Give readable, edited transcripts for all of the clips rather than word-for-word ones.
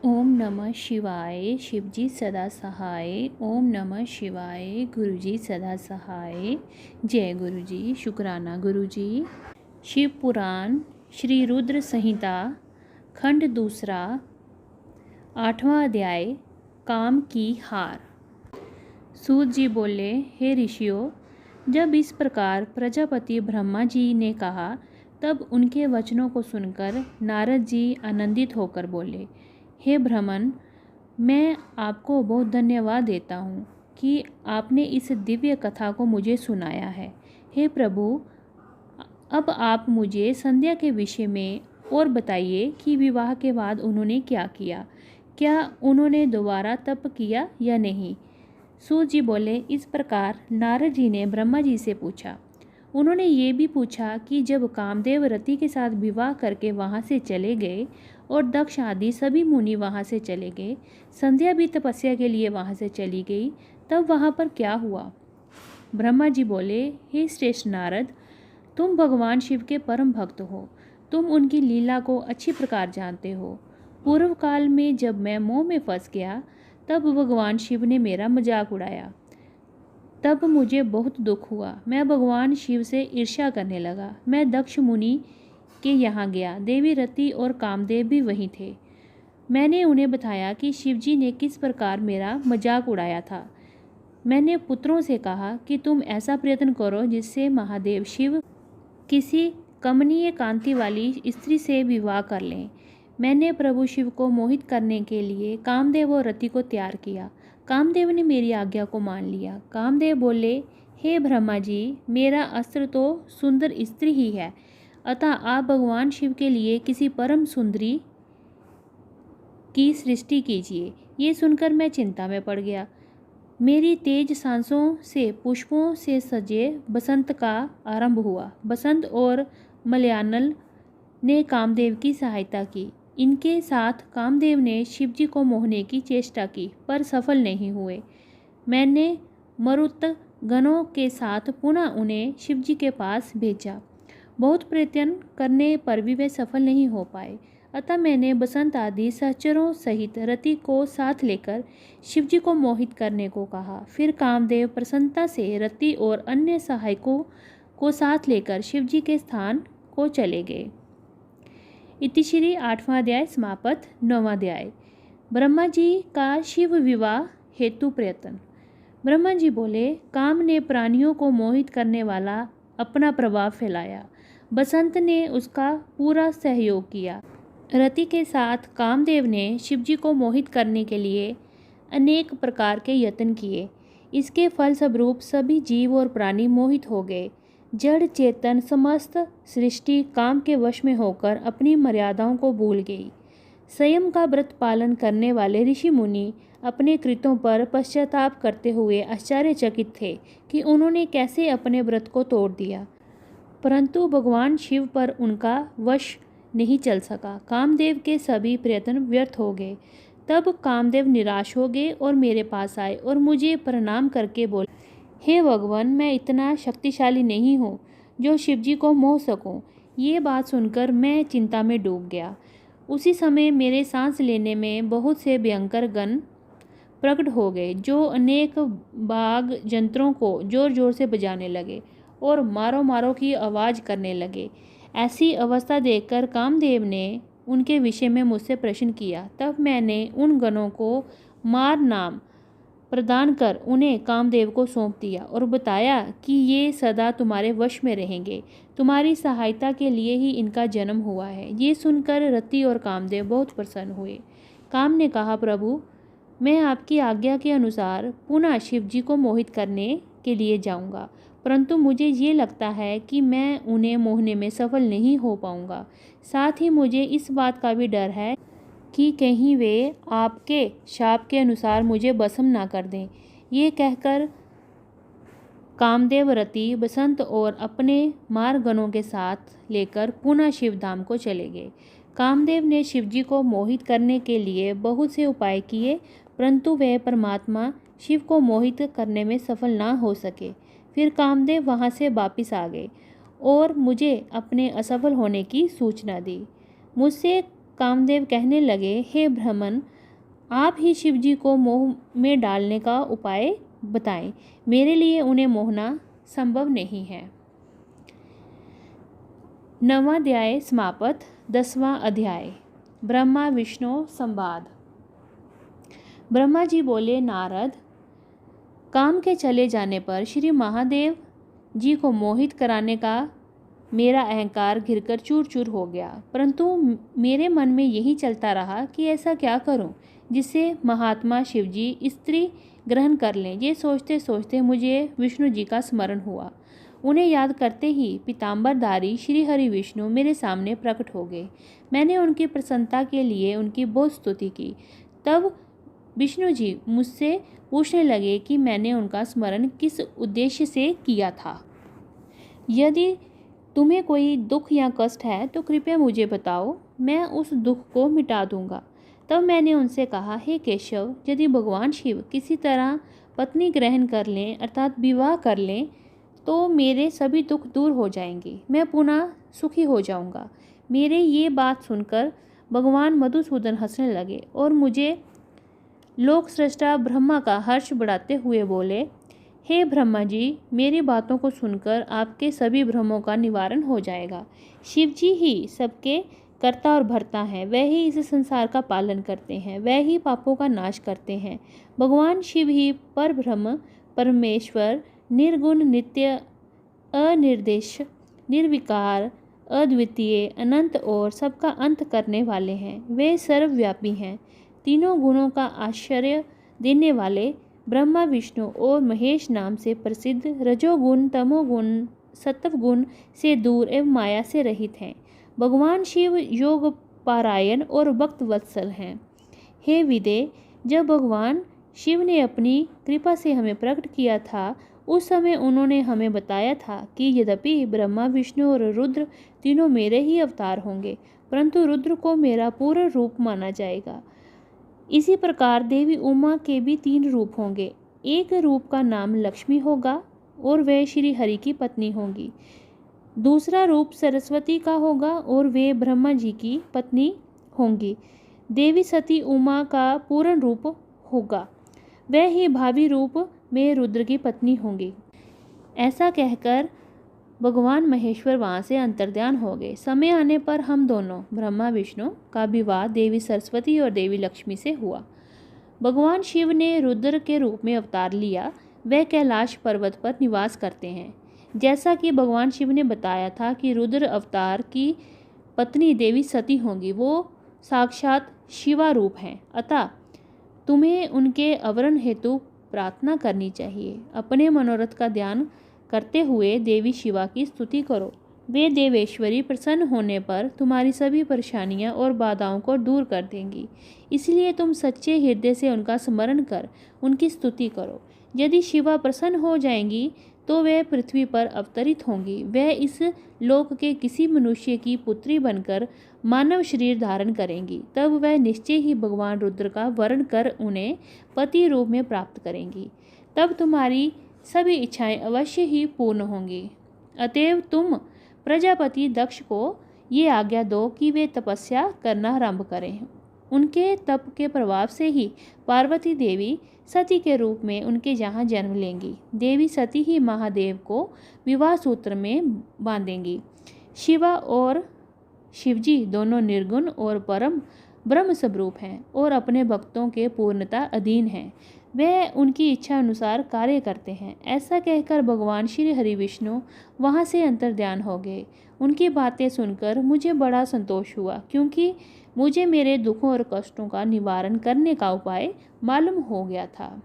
ओम नमः शिवाय। शिवजी सदा सहाय। ओम नमः शिवाय। गुरुजी सदा सहाय। जय गुरुजी। शुक्राना गुरुजी। शिव पुराण श्री रुद्र संहिता खंड दूसरा 8वां अध्याय काम की हार। सूत जी बोले, हे ऋषियों, जब इस प्रकार प्रजापति ब्रह्मा जी ने कहा तब उनके वचनों को सुनकर नारद जी आनंदित होकर बोले, हे ब्रह्मन, मैं आपको बहुत धन्यवाद देता हूँ कि आपने इस दिव्य कथा को मुझे सुनाया है। हे प्रभु, अब आप मुझे संध्या के विषय में और बताइए कि विवाह के बाद उन्होंने क्या किया। क्या उन्होंने दोबारा तप किया या नहीं। सूत जी बोले, इस प्रकार नारद जी ने ब्रह्मा जी से पूछा। उन्होंने ये भी पूछा कि जब कामदेव रति के साथ विवाह करके वहाँ से चले गए और दक्ष आदि सभी मुनि वहाँ से चले गए, संध्या भी तपस्या के लिए वहाँ से चली गई, तब वहाँ पर क्या हुआ। ब्रह्मा जी बोले, हे श्रेष्ठ नारद, तुम भगवान शिव के परम भक्त हो। तुम उनकी लीला को अच्छी प्रकार जानते हो। पूर्व काल में जब मैं मोह में फंस गया तब भगवान शिव ने मेरा मजाक उड़ाया। तब मुझे बहुत दुख हुआ। मैं भगवान शिव से ईर्ष्या करने लगा। मैं दक्ष मुनि के यहाँ गया। देवी रति और कामदेव भी वहीं थे। मैंने उन्हें बताया कि शिवजी ने किस प्रकार मेरा मजाक उड़ाया था। मैंने पुत्रों से कहा कि तुम ऐसा प्रयत्न करो जिससे महादेव शिव किसी कमनीय कांति वाली स्त्री से विवाह कर लें। मैंने प्रभु शिव को मोहित करने के लिए कामदेव और रति को तैयार किया। कामदेव ने मेरी आज्ञा को मान लिया। कामदेव बोले, हे ब्रह्मा जी, मेरा अस्त्र तो सुंदर स्त्री ही है, अतः आप भगवान शिव के लिए किसी परम सुंदरी की सृष्टि कीजिए। ये सुनकर मैं चिंता में पड़ गया। मेरी तेज सांसों से पुष्पों से सजे बसंत का आरंभ हुआ। बसंत और मलयानल ने कामदेव की सहायता की। इनके साथ कामदेव ने शिवजी को मोहने की चेष्टा की पर सफल नहीं हुए। मैंने मरुत गणों के साथ पुनः उन्हें शिवजी के पास भेजा। बहुत प्रयत्न करने पर भी वे सफल नहीं हो पाए। अतः मैंने बसंत आदि सहचरों सहित रति को साथ लेकर शिवजी को मोहित करने को कहा। फिर कामदेव प्रसन्नता से रति और अन्य सहायकों को साथ लेकर शिवजी के स्थान को चले गए। इतिश्री 8वां अध्याय समाप्त। 9वां अध्याय ब्रह्मा जी का शिव विवाह हेतु प्रयत्न। ब्रह्मा जी बोले, काम ने प्राणियों को मोहित करने वाला अपना प्रभाव फैलाया। बसंत ने उसका पूरा सहयोग किया। रति के साथ कामदेव ने शिवजी को मोहित करने के लिए अनेक प्रकार के यत्न किए। इसके फलस्वरूप सभी जीव और प्राणी मोहित हो गए। जड़ चेतन समस्त सृष्टि काम के वश में होकर अपनी मर्यादाओं को भूल गई। संयम का व्रत पालन करने वाले ऋषि मुनि अपने कृत्यों पर पश्चाताप करते हुए आश्चर्यचकित थे कि उन्होंने कैसे अपने व्रत को तोड़ दिया, परंतु भगवान शिव पर उनका वश नहीं चल सका। कामदेव के सभी प्रयत्न व्यर्थ हो गए। तब कामदेव निराश हो गए और मेरे पास आए और मुझे प्रणाम करके बोले, हे भगवान, मैं इतना शक्तिशाली नहीं हूँ जो शिवजी को मोह सकूँ। ये बात सुनकर मैं चिंता में डूब गया। उसी समय मेरे सांस लेने में बहुत से भयंकर गण प्रकट हो गए जो अनेक बाघ यंत्रों को जोर जोर से बजाने लगे और मारो मारो की आवाज़ करने लगे। ऐसी अवस्था देखकर कामदेव ने उनके विषय में मुझसे प्रश्न किया। तब मैंने उन गणों को मार नाम प्रदान कर उन्हें कामदेव को सौंप दिया और बताया कि ये सदा तुम्हारे वश में रहेंगे। तुम्हारी सहायता के लिए ही इनका जन्म हुआ है। ये सुनकर रति और कामदेव बहुत प्रसन्न हुए। काम ने कहा, प्रभु, मैं आपकी आज्ञा के अनुसार पुनः शिवजी को मोहित करने के लिए जाऊंगा, परंतु मुझे ये लगता है कि मैं उन्हें मोहने में सफल नहीं हो पाऊंगा। साथ ही मुझे इस बात का भी डर है कि कहीं वे आपके शाप के अनुसार मुझे भस्म ना कर दें। ये कहकर कामदेव रति, बसंत और अपने मारगणों के साथ लेकर पुनः शिवधाम को चले गए। कामदेव ने शिवजी को मोहित करने के लिए बहुत से उपाय किए, परंतु वह परमात्मा शिव को मोहित करने में सफल ना हो सके। फिर कामदेव वहाँ से वापिस आ गए और मुझे अपने असफल होने की सूचना दी। मुझसे कामदेव कहने लगे, हे ब्राह्मण, आप ही शिव जी को मोह में डालने का उपाय बताएं। मेरे लिए उन्हें मोहना संभव नहीं है। 9वां अध्याय समाप्त। 10वां अध्याय ब्रह्मा विष्णु संवाद। ब्रह्मा जी बोले, नारद, काम के चले जाने पर श्री महादेव जी को मोहित कराने का मेरा अहंकार घिरकर चूर चूर हो गया, परंतु मेरे मन में यही चलता रहा कि ऐसा क्या करूं जिससे महात्मा शिव जी स्त्री ग्रहण कर लें। ये सोचते सोचते मुझे विष्णु जी का स्मरण हुआ। उन्हें याद करते ही पीताम्बरधारी श्री हरि विष्णु मेरे सामने प्रकट हो गए। मैंने उनकी प्रसन्नता के लिए उनकी बहुत स्तुति की। तब विष्णु जी मुझसे पूछने लगे कि मैंने उनका स्मरण किस उद्देश्य से किया था। यदि तुम्हें कोई दुख या कष्ट है तो कृपया मुझे बताओ, मैं उस दुख को मिटा दूंगा। तब मैंने उनसे कहा, हे केशव, यदि भगवान शिव किसी तरह पत्नी ग्रहण कर लें अर्थात विवाह कर लें तो मेरे सभी दुख दूर हो जाएंगे, मैं पुनः सुखी हो जाऊंगा। मेरे ये बात सुनकर भगवान मधुसूदन हंसने लगे और मुझे लोक सृष्टा ब्रह्मा का हर्ष बढ़ाते हुए बोले, हे ब्रह्मा जी, मेरी बातों को सुनकर आपके सभी भ्रमों का निवारण हो जाएगा। शिव जी ही सबके कर्ता और भर्ता हैं, वह ही इस संसार का पालन करते हैं, वह ही पापों का नाश करते हैं। भगवान शिव ही पर ब्रह्म परमेश्वर, निर्गुण, नित्य, अनिर्देश, निर्विकार, अद्वितीय, अनंत और सबका अंत करने वाले हैं। वे सर्वव्यापी हैं। तीनों गुणों का आश्चर्य देने वाले ब्रह्मा, विष्णु और महेश नाम से प्रसिद्ध रजोगुण, तमोगुण, सत्वगुण से दूर एवं माया से रहित हैं। भगवान शिव योग पारायण और भक्त वत्सल हैं। हे विदे, जब भगवान शिव ने अपनी कृपा से हमें प्रकट किया था उस समय उन्होंने हमें बताया था कि यद्यपि ब्रह्मा, विष्णु और रुद्र तीनों मेरे ही अवतार होंगे, परंतु रुद्र को मेरा पूर्ण रूप माना जाएगा। इसी प्रकार देवी उमा के भी 3 रूप होंगे। एक रूप का नाम लक्ष्मी होगा और वह श्री हरि की पत्नी होंगी। दूसरा रूप सरस्वती का होगा और वे ब्रह्मा जी की पत्नी होंगी। देवी सती उमा का पूर्ण रूप होगा, वह ही भावी रूप में रुद्र की पत्नी होंगी। ऐसा कहकर भगवान महेश्वर वहाँ से अंतर्ध्यान हो गए। समय आने पर हम दोनों ब्रह्मा विष्णु का विवाह देवी सरस्वती और देवी लक्ष्मी से हुआ। भगवान शिव ने रुद्र के रूप में अवतार लिया। वह कैलाश पर्वत पर निवास करते हैं। जैसा कि भगवान शिव ने बताया था कि रुद्र अवतार की पत्नी देवी सती होंगी, वो साक्षात शिवा रूप हैं। अतः तुम्हें उनके आवरण हेतु प्रार्थना करनी चाहिए। अपने मनोरथ का ध्यान करते हुए देवी शिवा की स्तुति करो। वे देवेश्वरी प्रसन्न होने पर तुम्हारी सभी परेशानियां और बाधाओं को दूर कर देंगी। इसलिए तुम सच्चे हृदय से उनका स्मरण कर उनकी स्तुति करो। यदि शिवा प्रसन्न हो जाएंगी तो वह पृथ्वी पर अवतरित होंगी। वह इस लोक के किसी मनुष्य की पुत्री बनकर मानव शरीर धारण करेंगी। तब वह निश्चय ही भगवान रुद्र का वर्ण कर उन्हें पति रूप में प्राप्त करेंगी। तब तुम्हारी सभी इच्छाएं अवश्य ही पूर्ण होंगी। अतएव तुम प्रजापति दक्ष को ये आज्ञा दो कि वे तपस्या करना आरंभ करें। उनके तप के प्रभाव से ही पार्वती देवी सती के रूप में उनके यहाँ जन्म लेंगी। देवी सती ही महादेव को विवाह सूत्र में बांधेंगी। शिवा और शिवजी दोनों निर्गुण और परम ब्रह्म स्वरूप हैं और अपने भक्तों के पूर्णता अधीन हैं। वे उनकी इच्छा अनुसार कार्य करते हैं। ऐसा कहकर भगवान श्री हरि विष्णु वहाँ से अंतर्ध्यान हो गए। उनकी बातें सुनकर मुझे बड़ा संतोष हुआ, क्योंकि मुझे मेरे दुखों और कष्टों का निवारण करने का उपाय मालूम हो गया था।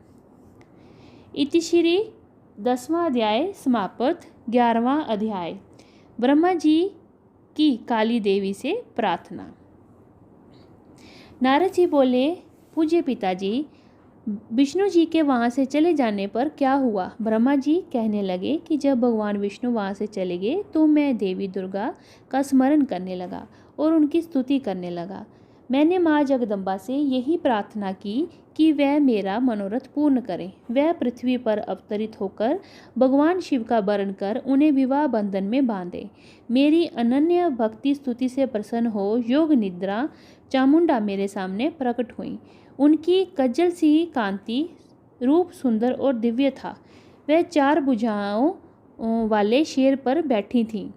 इति श्री 10वां अध्याय समाप्त। 11वां अध्याय ब्रह्मा जी की काली देवी से प्रार्थना। नारद जी बोले, पूज्य पिताजी, विष्णु जी के वहाँ से चले जाने पर क्या हुआ? ब्रह्मा जी कहने लगे कि जब भगवान विष्णु वहाँ से चले गए तो मैं देवी दुर्गा का स्मरण करने लगा और उनकी स्तुति करने लगा। मैंने माँ जगदम्बा से यही प्रार्थना की कि वह मेरा मनोरथ पूर्ण करें। वह पृथ्वी पर अवतरित होकर भगवान शिव का वर्ण कर उन्हें विवाह बंधन में बांधे। मेरी अनन्य भक्ति स्तुति से प्रसन्न हो योग निद्रा चामुंडा मेरे सामने प्रकट हुई। उनकी कज्जल सी कांति, रूप सुंदर और दिव्य था। वह 4 भुजाओं वाले शेर पर बैठी थीं।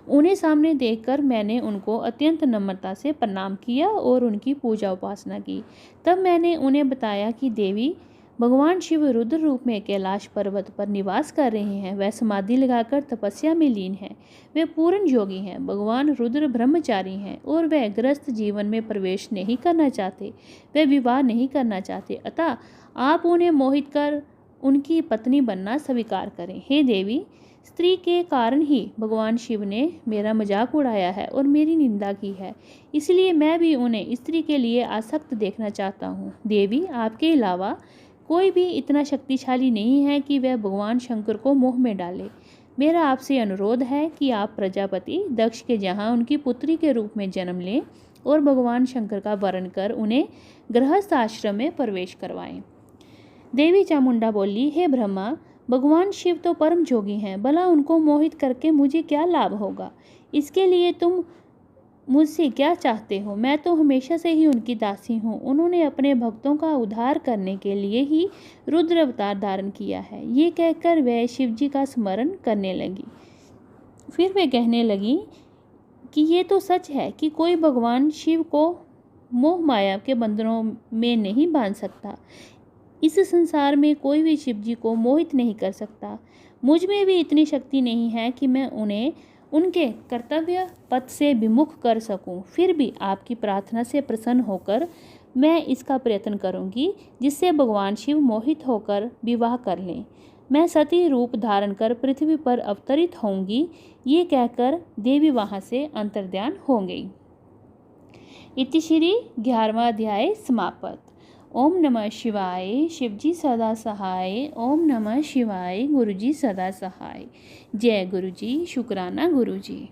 उन्हें सामने देखकर मैंने उनको अत्यंत नम्रता से प्रणाम किया और उनकी पूजा उपासना की। तब मैंने उन्हें बताया कि देवी, भगवान शिव रुद्र रूप में कैलाश पर्वत पर निवास कर रहे हैं। वह समाधि लगाकर तपस्या में लीन हैं। वे पूर्ण योगी हैं। भगवान रुद्र ब्रह्मचारी हैं और वह गृहस्थ जीवन में प्रवेश नहीं करना चाहते। वे विवाह नहीं करना चाहते। अतः आप उन्हें मोहित कर उनकी पत्नी बनना स्वीकार करें। हे देवी, स्त्री के कारण ही भगवान शिव ने मेरा मजाक उड़ाया है और मेरी निंदा की है, इसलिए मैं भी उन्हें स्त्री के लिए आसक्त देखना चाहता हूँ। देवी, आपके अलावा कोई भी इतना शक्तिशाली नहीं है कि वह भगवान शंकर को मोह में डाले। मेरा आपसे अनुरोध है कि आप प्रजापति दक्ष के जहाँ उनकी पुत्री के रूप में जन्म लें और भगवान शंकर का वर्ण कर उन्हें गृहस्थ आश्रम में प्रवेश करवाएं। देवी चामुंडा बोली, हे ब्रह्मा, भगवान शिव तो परम जोगी हैं, भला उनको मोहित करके मुझे क्या लाभ होगा? इसके लिए तुम मुझसे क्या चाहते हो? मैं तो हमेशा से ही उनकी दासी हूँ। उन्होंने अपने भक्तों का उद्धार करने के लिए ही रुद्र अवतार धारण किया है। ये कहकर वह शिव जी का स्मरण करने लगी। फिर वे कहने लगी कि ये तो सच है कि कोई भगवान शिव को मोह माया के बंधनों में नहीं बांध सकता। इस संसार में कोई भी शिव जी को मोहित नहीं कर सकता। मुझ में भी इतनी शक्ति नहीं है कि मैं उन्हें उनके कर्तव्य पथ से विमुख कर सकूं। फिर भी आपकी प्रार्थना से प्रसन्न होकर मैं इसका प्रयत्न करूंगी, जिससे भगवान शिव मोहित होकर विवाह कर लें। मैं सती रूप धारण कर पृथ्वी पर अवतरित होंगी। ये कहकर देवी वहाँ से अंतर्ध्यान हो गई। इति श्री 11वां अध्याय समाप्त। ओम नमः शिवाय। शिवजी सदा सहाय। ओम नमः शिवाय। गुरुजी सदा सहाय। जय गुरुजी। शुक्राना गुरुजी।